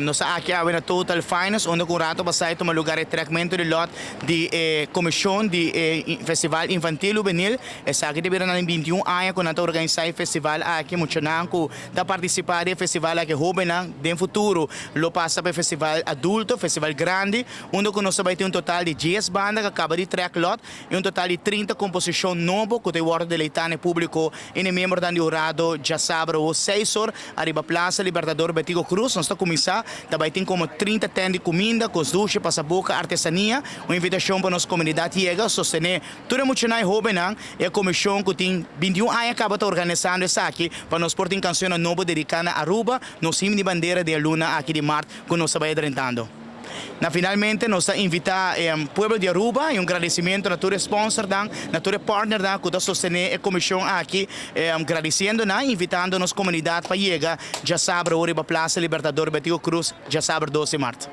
Nós aqui há uma Total Finance, onde o rato passai toma lugar de tratamento de lot de comissão de festival infantil juvenil. Essa aqui deverá em 21 anos quando a organizar o festival aqui muito nanco da participar do festival aqui jovem no futuro. Lo passa para festival adulto, festival grande, onde nós vai ter um total de 10 bandas que acaba de track lot e um total de 30 composições novas que te guarda deleitando público e membro da jurado já sabe o 6 horas arriba Plaza Libertador Betigo Cruz. Nós está começar. Também tem como 30 tendas de comida, costuche, passaboca, artesania. Uma invitação para a nossa comunidade chega a sostener tudo muito na jovem e a comissão que tem 21 anos acaba de organizando isso aqui para nós portar canção nova dedicada a Aruba, nos hino de bandeira de Luna aqui de Marte, que nós vai apresentando. Finalmente, nós invitamos o povo de Aruba e um agradecimento a todos os sponsors, a todos os partners que estão sustentando a comissão aqui, agradecendo, invitando a nossa comunidade para chegar, já sabe, a Plaza Libertador Betigo Cruz, já sabe, 12 de março.